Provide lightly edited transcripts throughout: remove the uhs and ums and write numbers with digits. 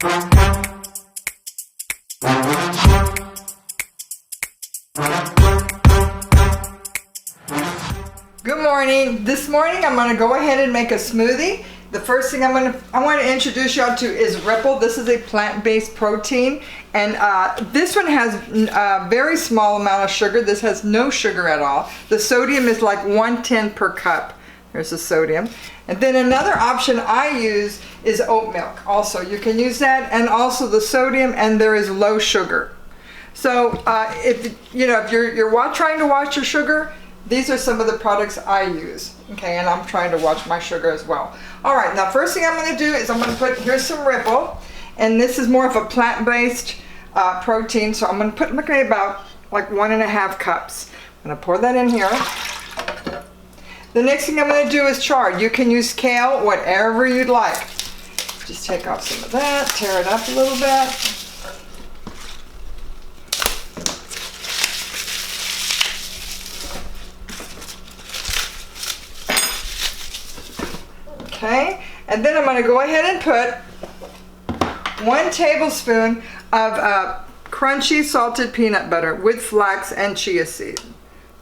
Good morning. This morning I'm going to go ahead and make a smoothie. The first thing I want to introduce y'all to is Ripple. This is a plant-based protein, and this one has a very small amount of sugar. This has no sugar at all. The sodium is like 1/10 per cup. There's the sodium. And then another option I use is oat milk. Also, you can use that, and also the sodium, and there is low sugar. So if you're trying to watch your sugar, these are some of the products I use. Okay, and I'm trying to watch my sugar as well. All right, now first thing I'm going to do is I'm going to put, here's some Ripple, and this is more of a plant-based protein, so I'm going to put, look at about like 1.5 cups. I'm going to pour that in here. The next thing I'm going to do is chard. You can use kale, whatever you'd like. Just take off some of that, tear it up a little bit. Okay, and then I'm going to go ahead and put 1 tablespoon of crunchy salted peanut butter with flax and chia seed.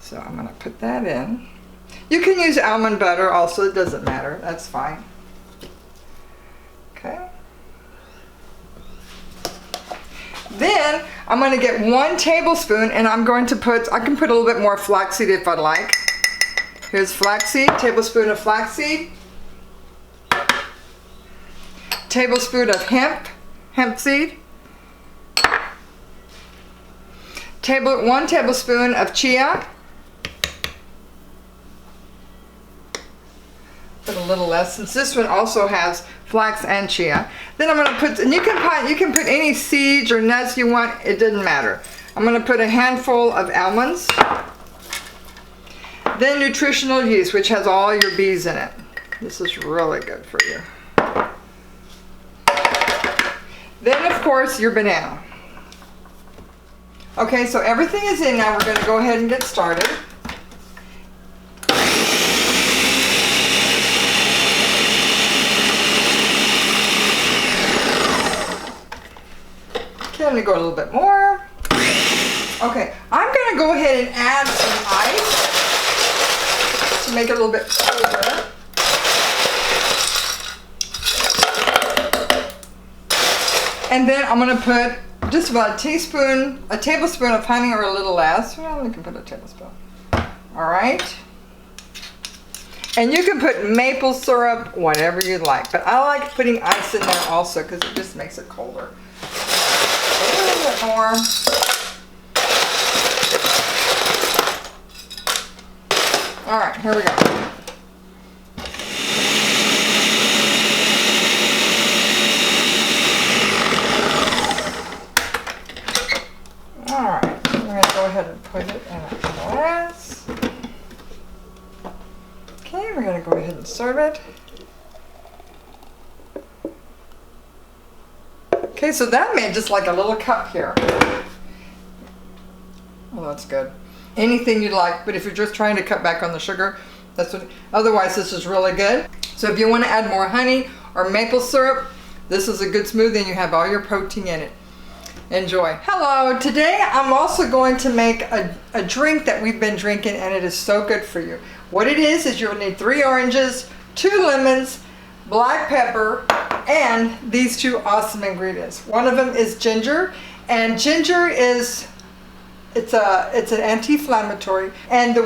So I'm going to put that in. You can use almond butter also, it doesn't matter, that's fine. Okay. Then I'm going to get 1 tablespoon, and I'm going to put, I can put a little bit more flaxseed if I'd like. Here's flaxseed, tablespoon of flaxseed. Tablespoon of hemp seed. 1 tablespoon of chia. Put a little less, since this one also has flax and chia. Then I'm going to put, and you can put any seeds or nuts you want, it doesn't matter. I'm going to put a handful of almonds. Then nutritional yeast, which has all your bees in it. This is really good for you. Then, of course, your banana. Okay, so everything is in now. We're going to go ahead and get started. Okay, I'm going to go a little bit more. Okay, I'm going to go ahead and add some ice to make it a little bit colder. And then I'm going to put just about a tablespoon of honey, or a little less. Well, you can put a tablespoon. All right. And you can put maple syrup, whatever you like. But I like putting ice in there also because it just makes it colder. A little bit more. All right, here we go. Go ahead and put it in a glass. Okay, we're going to go ahead and serve it. Okay, so that made just like a little cup here. Well, that's good. Anything you like, but if you're just trying to cut back on the sugar, that's what. Otherwise, this is really good. So if you want to add more honey or maple syrup, this is a good smoothie, and you have all your protein in it. Enjoy. Hello, today I'm also going to make a drink that we've been drinking, and it is so good for you. What it is you'll need 3 oranges, 2 lemons, black pepper, and these 2 awesome ingredients. One of them is ginger, and ginger is, it's an anti-inflammatory, and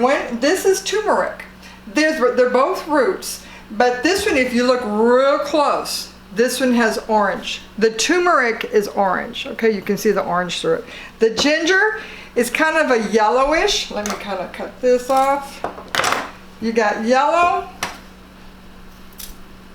this is turmeric. They're both roots, but this one, if you look real close, this one has orange. The turmeric is orange. Okay, you can see the orange through it. The ginger is kind of a yellowish. Let me kind of cut this off. You got yellow.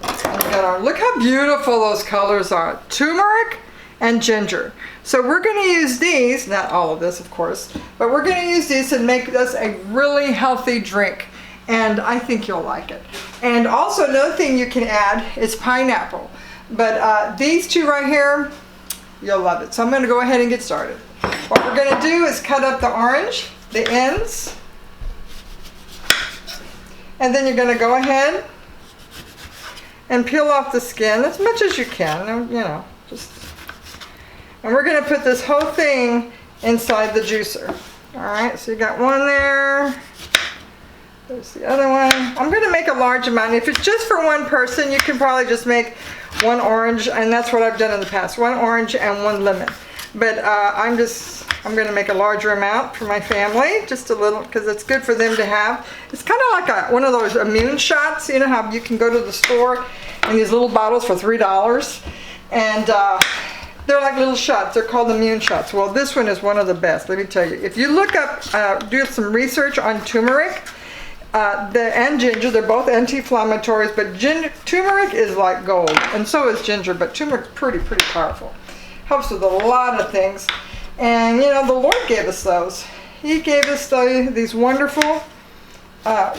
And you got look how beautiful those colors are. Turmeric and ginger. So we're going to use these, not all of this of course, but we're going to use these and make this a really healthy drink. And I think you'll like it. And also another thing you can add is pineapple. But these 2 right here, you'll love it. So I'm going to go ahead and get started. What we're going to do is cut up the orange, the ends. And then you're going to go ahead and peel off the skin as much as you can. You know, just And we're going to put this whole thing inside the juicer. All right, so you got one there. There's the other one. I'm going to make a large amount. If it's just for one person, you can probably just make one orange, and that's what I've done in the past. One orange and one lemon. But I'm going to make a larger amount for my family, just a little, because it's good for them to have. It's kind of like one of those immune shots. You know how you can go to the store and these little bottles for $3, and they're like little shots. They're called immune shots. Well, this one is one of the best. Let me tell you. If you look up, do some research on turmeric and ginger, they're both anti-inflammatories, but turmeric is like gold, and so is ginger. But turmeric's pretty powerful. Helps with a lot of things. And you know, the Lord gave us those. He gave us these wonderful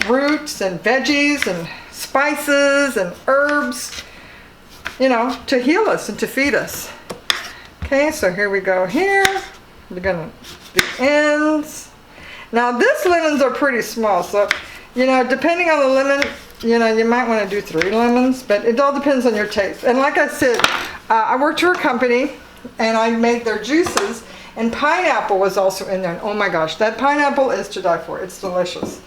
roots and veggies and spices and herbs, you know, to heal us and to feed us. Okay, so here we go here. We're gonna, the ends. Now this lemons are pretty small, so, you know, depending on the lemon, you know, you might want to do 3 lemons, but it all depends on your taste. And like I said, I worked for a company and I made their juices, and pineapple was also in there. And oh my gosh, that pineapple is to die for. It's delicious.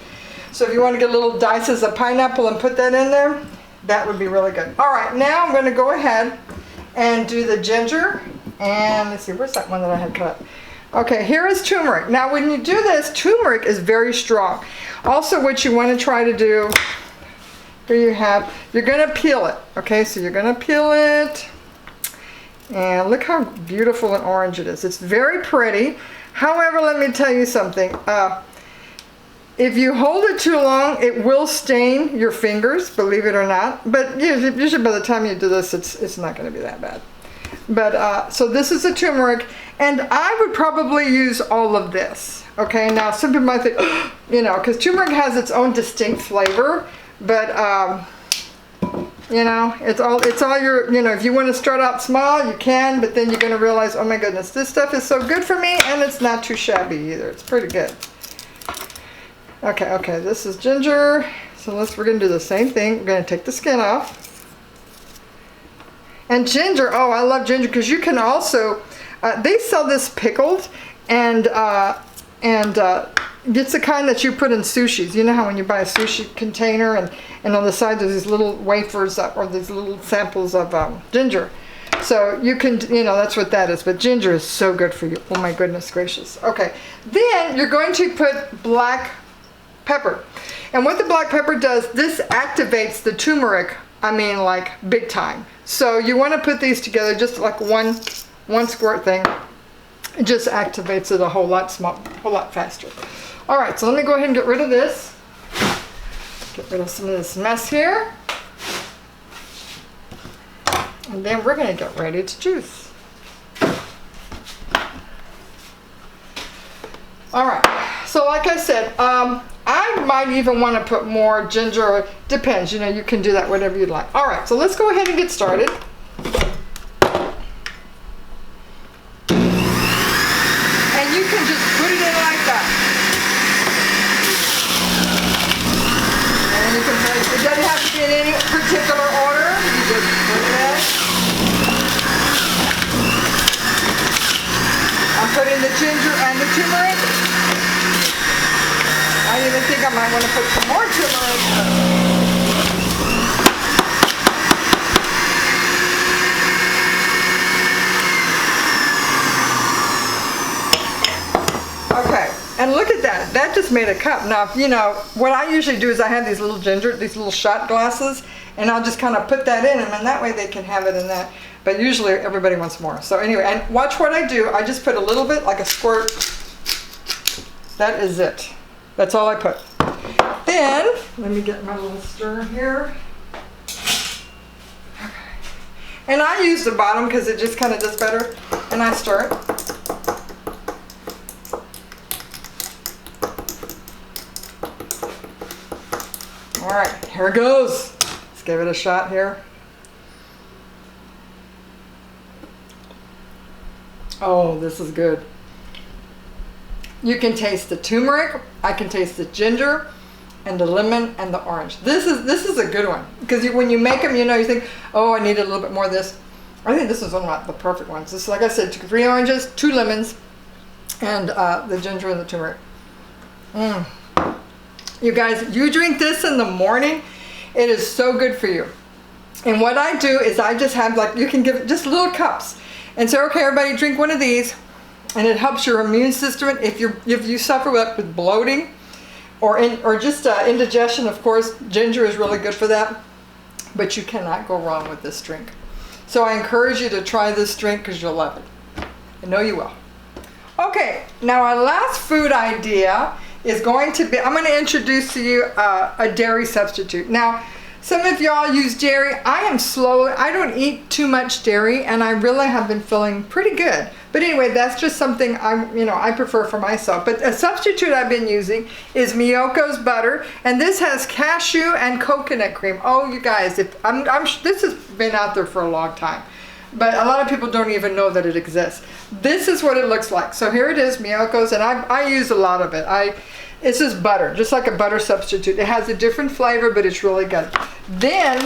So if you want to get little dices of pineapple and put that in there, that would be really good. All right, now I'm going to go ahead and do the ginger. And let's see, where's that one that I had cut? Okay, here is turmeric. Now when you do this, turmeric is very strong. Also, what you want to try to do, here you have, you're going to peel it. Okay, so you're going to peel it. And look how beautiful and orange it is. It's very pretty. However, let me tell you something. If you hold it too long, it will stain your fingers, believe it or not. But usually by the time you do this, it's not going to be that bad. But so this is the turmeric, and I would probably use all of this. Okay, now some people might think, you know, because turmeric has its own distinct flavor, but you know, it's all your, you know, if you want to start out small, you can, but then you're going to realize, oh my goodness, this stuff is so good for me, and it's not too shabby either. It's pretty good. Okay, this is ginger. So we're going to do the same thing. We're going to take the skin off. And ginger, oh, I love ginger, because you can also, they sell this pickled, and it's the kind that you put in sushis. You know how when you buy a sushi container and on the side there's these little wafers or these little samples of ginger. So you can, you know, that's what that is. But ginger is so good for you. Oh my goodness gracious. Okay, then you're going to put black pepper. And what the black pepper does, this activates the turmeric, I mean like big time. So you want to put these together just like one squirt thing. It just activates it a whole lot faster. All right, so let me go ahead and get rid of this. Get rid of some of this mess here. And then we're going to get ready to juice. All right, so like I said, I might even want to put more ginger. Depends, you know, you can do that whatever you'd like. All right, so let's go ahead and get started. And you can just put it in like that. And you can put it doesn't have to be in any particular order. You just put it in. I'm putting the ginger and the turmeric. I even think I might want to put some more turmeric. Okay, and look at that. That just made a cup. Now, you know, what I usually do is I have these little these little shot glasses, and I'll just kind of put that in them, and that way they can have it in that. But usually everybody wants more. So anyway, and watch what I do. I just put a little bit, like a squirt. That is it. That's all I put. Then, let me get my little stir here. Okay. And I use the bottom because it just kind of does better. And I stir it. All right, here it goes. Let's give it a shot here. Oh, this is good. You can taste the turmeric, I can taste the ginger, and the lemon and the orange. This is a good one because when you make them, you know, you think, oh, I need a little bit more of this. I think this is one of the perfect ones. This is, like I said, 3 oranges, 2 lemons, and the ginger and the turmeric. You guys, you drink this in the morning, it is so good for you. And what I do is I just have, like, you can give just little cups and say, okay, everybody drink one of these, and it helps your immune system. If you suffer with bloating or just indigestion, of course, ginger is really good for that. But you cannot go wrong with this drink. So I encourage you to try this drink because you'll love it. I know you will. Okay, now our last food idea is going to be, I'm going to introduce to you a dairy substitute. Now, some of y'all use dairy. I don't eat too much dairy, and I really have been feeling pretty good. But anyway, that's just something I prefer for myself. But a substitute I've been using is Miyoko's butter, and this has cashew and coconut cream. Oh, you guys, this has been out there for a long time, but a lot of people don't even know that it exists. This is what it looks like. So here it is, Miyoko's, and I use a lot of it. It's just butter, just like a butter substitute. It has a different flavor, but it's really good. Then,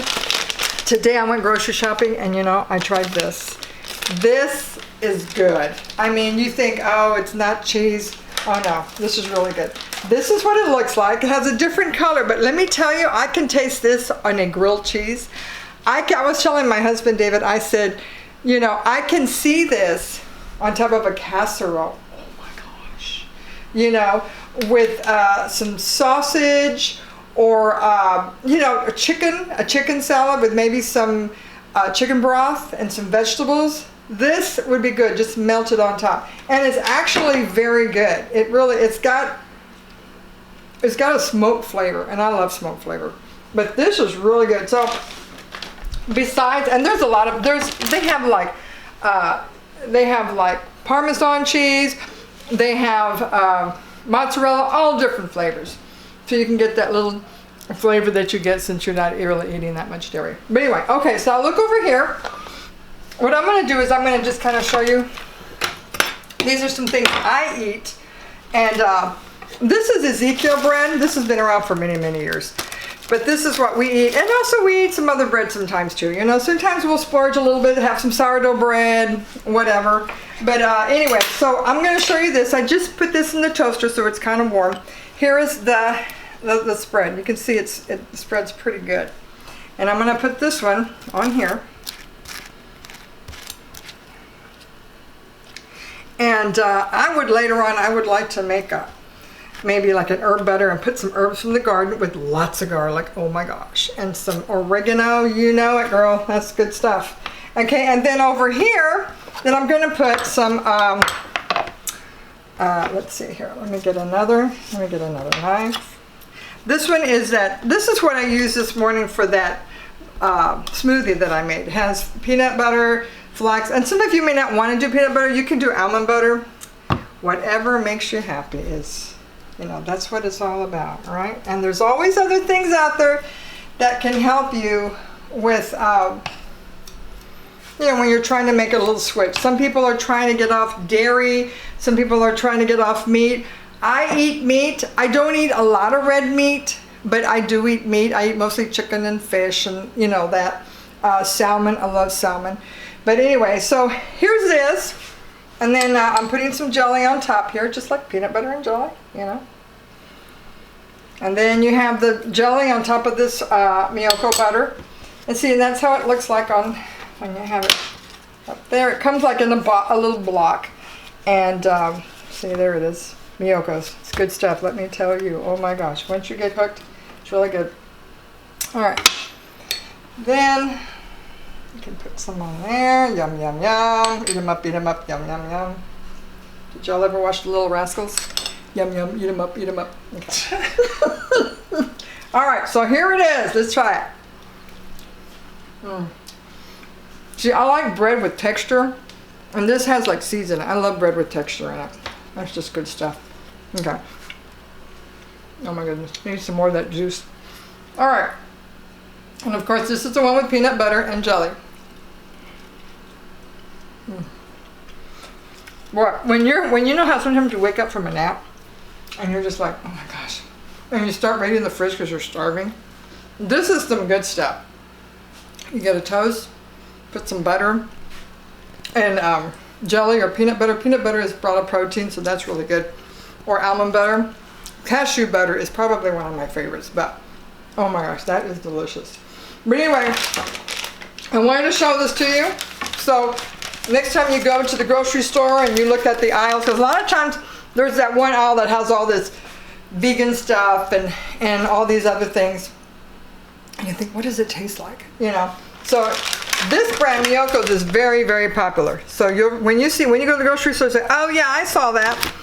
today I went grocery shopping, and I tried this. This is good. I mean, you think, oh, it's not cheese. Oh no, this is really good. This is what it looks like. It has a different color, but let me tell you, I can taste this on a grilled cheese. I was telling my husband, David, I said, I can see this on top of a casserole. Oh my gosh. With some sausage or, a chicken salad with maybe some chicken broth and some vegetables. This would be good, just melted on top. And it's actually very good. It's got a smoke flavor, and I love smoke flavor. But this is really good. So besides, and there's a lot of, they have like Parmesan cheese, they have mozzarella, all different flavors. So you can get that little flavor that you get since you're not really eating that much dairy. But anyway, okay, so I'll look over here. What I'm going to do is I'm going to just kind of show you. These are some things I eat. And this is Ezekiel bread. This has been around for many, many years. But this is what we eat. And also we eat some other bread sometimes too. Sometimes we'll splurge a little bit, have some sourdough bread, whatever. But anyway, so I'm going to show you this. I just put this in the toaster so it's kind of warm. Here is the spread. You can see it spreads pretty good. And I'm going to put this one on here. And later on, I would like to make maybe like an herb butter and put some herbs from the garden with lots of garlic. Oh my gosh. And some oregano. You know it, girl. That's good stuff. Okay, and then over here, then I'm going to put some, let's see here. Let me get another knife. This is what I used this morning for that smoothie that I made. It has peanut butter, flax, and some of you may not want to do peanut butter. You can do almond butter. Whatever makes you happy is, that's what it's all about, right? And there's always other things out there that can help you with, when you're trying to make a little switch. Some people are trying to get off dairy. Some people are trying to get off meat. I eat meat. I don't eat a lot of red meat, but I do eat meat. I eat mostly chicken and fish and, that salmon. I love salmon. But anyway, so here's this. And then I'm putting some jelly on top here, just like peanut butter and jelly, And then you have the jelly on top of this Miyoko butter. And see, and that's how it looks like when you have it up there. It comes like in a little block. And see, there it is. Miyoko's. It's good stuff, let me tell you. Oh my gosh, once you get hooked, it's really good. All right. Then you can put some on there. Yum, yum, yum. Eat 'em up, yum, yum, yum. Did y'all ever watch The Little Rascals? Yum, yum, eat 'em up, eat 'em up. Okay. All right, so here it is. Let's try it. See, I like bread with texture, and this has like seeds in it. I love bread with texture in it. That's just good stuff. Okay. Oh my goodness, need some more of that juice. All right. And of course, this is the one with peanut butter and jelly. Well, when you know how sometimes you wake up from a nap and you're just like, oh my gosh, and you start raiding the fridge because you're starving. This is some good stuff. You get a toast, put some butter, and jelly or peanut butter. Peanut butter is brought up protein, so that's really good. Or almond butter. Cashew butter is probably one of my favorites, but oh my gosh, that is delicious. But anyway, I wanted to show this to you. So next time you go to the grocery store and you look at the aisles, because a lot of times there's that one aisle that has all this vegan stuff and all these other things. And you think, what does it taste like? You know. So this brand, Miyoko's, is very, very popular. So when you go to the grocery store, say, oh yeah, I saw that.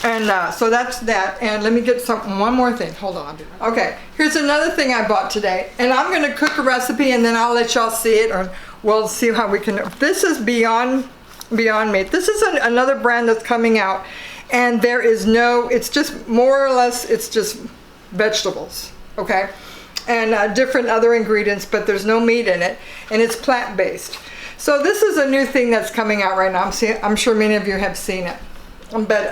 And so that's that. And let me get one more thing. Hold on. Okay, here's another thing I bought today. And I'm going to cook a recipe and then I'll let y'all see it, or we'll see how we can. This is Beyond Meat. This is another brand that's coming out. And there is it's just more or less, it's just vegetables. Okay? And different other ingredients, but there's no meat in it. And it's plant-based. So this is a new thing that's coming out right now. I'm sure many of you have seen it. But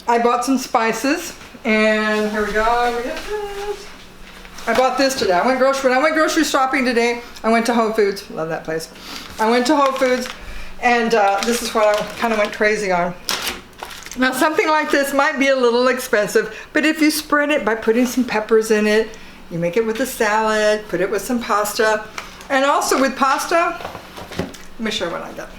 I bought some spices, and here we go. I bought this today. When I went grocery shopping today, I went to Whole Foods. Love that place. I went to Whole Foods, and this is what I kind of went crazy on. Now, something like this might be a little expensive, but if you spread it by putting some peppers in it, you make it with a salad, put it with some pasta, and also with pasta, let me show you what I got.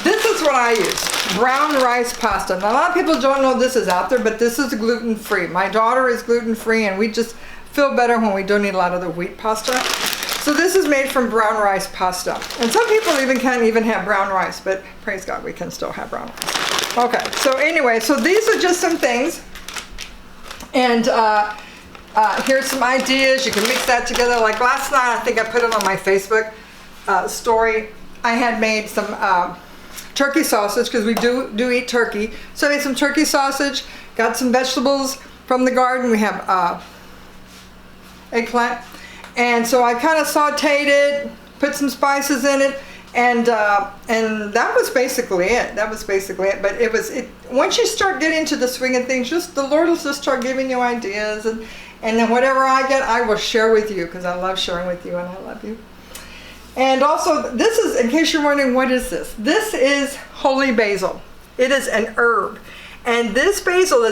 This is what I use, brown rice pasta. Now, a lot of people don't know this is out there, but this is gluten-free. My daughter is gluten-free, and we just feel better when we don't eat a lot of the wheat pasta. So this is made from brown rice pasta. And some people can't even have brown rice, but praise God, we can still have brown rice. Okay, so anyway, so these are just some things. And here's some ideas. You can mix that together. Like last night, I think I put it on my Facebook story. I had made some turkey sausage, because we do eat turkey. So I made some turkey sausage, got some vegetables from the garden. We have eggplant. And so I kind of sauteed it, put some spices in it, and that was basically it. But once you start getting into the swing of things, the Lord will just start giving you ideas, and then whatever I get, I will share with you, because I love sharing with you and I love you. And also, this is, in case you're wondering, what is this? This is holy basil. It is an herb. And this basil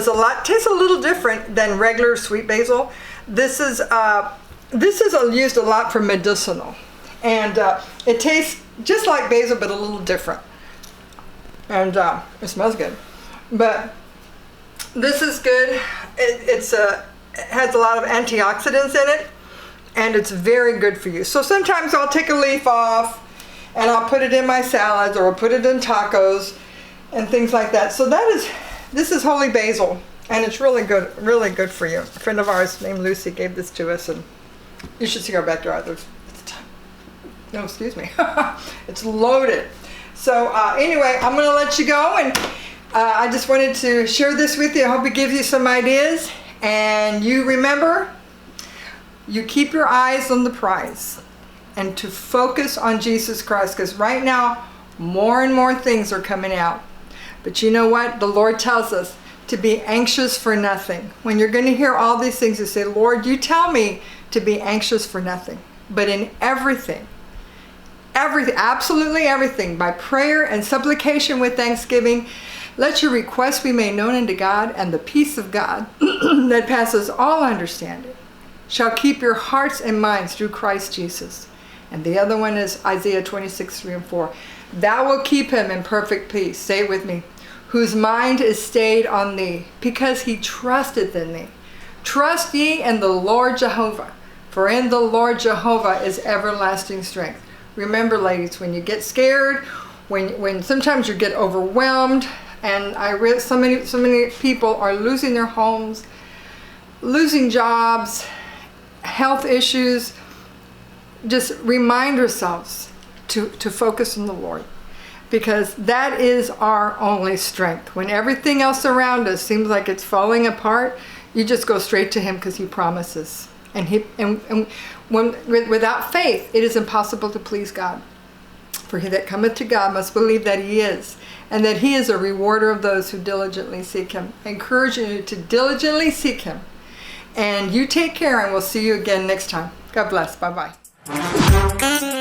tastes a little different than regular sweet basil. This is used a lot for medicinal. And it tastes just like basil, but a little different. And it smells good. But this is good. It has a lot of antioxidants in it. And it's very good for you. So sometimes I'll take a leaf off and I'll put it in my salads, or I'll put it in tacos and things like that. So this is holy basil, and it's really good for you. A friend of ours named Lucy gave this to us, and you should see our backyard. No, excuse me. It's loaded. So anyway, I'm going to let you go, and I just wanted to share this with you. I hope it gives you some ideas, and you remember, you keep your eyes on the prize and to focus on Jesus Christ, because right now more and more things are coming out. But you know what? The Lord tells us to be anxious for nothing. When you're going to hear all these things, you say, Lord, you tell me to be anxious for nothing, but in everything, absolutely everything, by prayer and supplication with thanksgiving, let your requests be made known unto God, and the peace of God that passes all understanding shall keep your hearts and minds through Christ Jesus. And the other one is Isaiah 26:3-4. Thou wilt keep him in perfect peace. Say it with me. Whose mind is stayed on thee, because he trusteth in thee. Trust ye in the Lord Jehovah, for in the Lord Jehovah is everlasting strength. Remember, ladies, when you get scared, when sometimes you get overwhelmed, and so many people are losing their homes, losing jobs, health issues, just remind ourselves to focus on the Lord, because that is our only strength. When everything else around us seems like it's falling apart, you just go straight to him, because he promises. And without faith, it is impossible to please God. For he that cometh to God must believe that he is, and that he is a rewarder of those who diligently seek him. I encourage you to diligently seek him. And you take care, and we'll see you again next time. God bless. Bye-bye.